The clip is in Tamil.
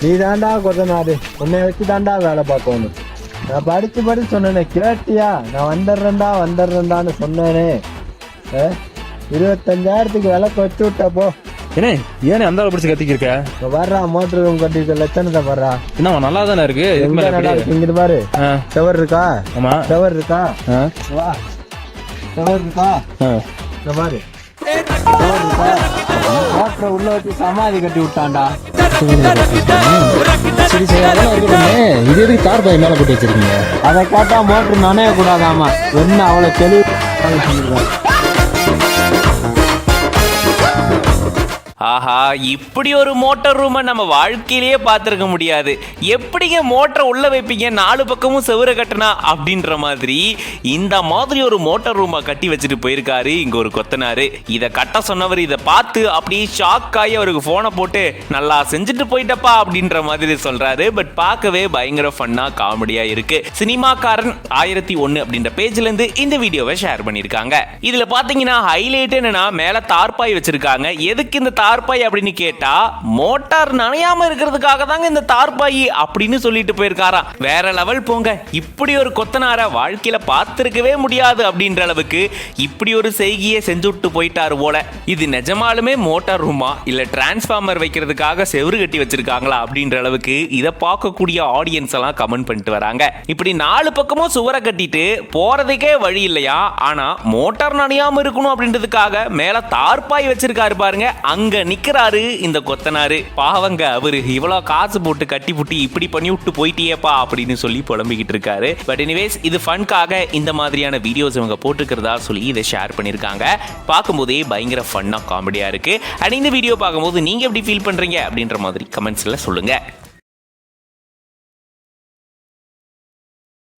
நீ தாண்டா கொத்தனாரு, உன்னை வச்சு தாண்டா வேலை பார்க்கணும். நான் படிச்சு சொன்னேனே, கேட்டியா? நான் வந்துடுறேன்டான்னு சொன்னேனே. 25,000க்கு விலைக்கு வச்சு விட்டப்போ ஏனே அந்த ஆளை பிடிச்சி கத்திக்கிருக்க? வர்றா, மோட்டர் ரூம் கட்டிருக்க லட்சணத்தை வர்றா. என்ன நல்லா தானே இருக்கு? இங்கிட்டு பாரு, செவர் இருக்கா? ஆமா, செவர் இருக்கா? வா, செவர் இருக்கா? பாரு, மோட்டரை உள்ள வச்சு சமாதி கட்டி விட்டான்டா. இது எதுக்கு தார் பாய் மேல போட்டு வச்சிருக்கீங்க? அதை கேட்டா மோட்டர் நனைய கூடாதாமா. என்ன அவ்வளவு தெளிவு. ஆஹா, இப்படி ஒரு மோட்டார் ரூமை நம்ம வாழ்க்கையிலேயே பார்த்துருக்க முடியாது. எப்படிங்க மோட்டரை உள்ள வைப்பீங்க, 4 பக்கமும் செவுரை கட்டினா அப்படின்ற மாதிரி இந்த மாதிரி ஒரு மோட்டார் ரூமை கட்டி வச்சுட்டு போயிருக்காரு இங்க ஒரு கொத்தனாரு. இதை கட்ட சொன்னவர் இதை பார்த்து அப்படியே ஷாக் ஆகி அவருக்கு போனை போட்டு நல்லா செஞ்சுட்டு போயிட்டப்பா அப்படின்ற மாதிரி சொல்றாரு. பட் பார்க்கவே பயங்கர ஃபன்னா காமெடியா இருக்கு. சினிமாக்காரன் 1001 அப்படின்ற பேஜ்ல இருந்து இந்த வீடியோவை ஷேர் பண்ணிருக்காங்க. இதுல பாத்தீங்கன்னா ஹைலைட் என்னன்னா, மேல தார்பாய் வச்சிருக்காங்க. எதுக்கு இந்த தார்பாய் அப்படின்னு கேட்டா, மோட்டார் நனையாம இருக்கிறதுக்காக தாங்க இந்த தார்பாய் அப்படின்னு சொல்லிட்டு போயிருக்காராம். வேற லெவல் போங்க. இப்படி ஒரு கொத்தனார வாழ்க்கையில பார்த்திருக்கவே முடியாது அப்படின்ற அளவுக்கு இப்படி ஒரு செய்கையை செஞ்சுட்டு போயிட்டாரு போல. இது நிஜமாலுமே மோட்டார் ரூமா இல்ல டிரான்ஸ்ஃபார்மர் வைக்கிறதுக்காக செவுரு கட்டி வச்சிருக்காங்களா அப்படின்ற அளவுக்கு இதை பார்க்கக்கூடிய ஆடியன்ஸ் எல்லாம் கமெண்ட் பண்ணிட்டு வராங்க. இப்படி 4 பக்கமும் சுவரை கட்டிட்டு போறதுக்கே வழி இல்லையா? ஆனா மோட்டார் நனையாம இருக்கணும் அப்படின்றதுக்காக மேல தார்பாய் வச்சிருக்காரு பாருங்க. அங்க நிக்கிறாரு இந்த கொத்தனாரு. பாவங்க அவரு, இவ்வளவு காசு போட்டு கட்டி புட்டி இப்படி பண்ணி விட்டு போயிட்டியேப்பா அப்படின்னு சொல்லி புலம்பிக்கிட்டு இருக்காரு. பட் எனிவேஸ், இது ஃபன்காக இந்த மாதிரியான வீடியோஸ் இவங்க போட்டுக்கிறதா சொல்லி இதை ஷேர் பண்ணிருக்காங்க. பார்க்கும்போதே பயங்கர ஃபன்னா காமெடியா இருக்கு. அண்ட் இந்த வீடியோ பார்க்கும்போது நீங்க எப்படி ஃபீல் பண்றீங்க அப்படின்ற மாதிரி கமெண்ட்ஸ்ல சொல்லுங்க.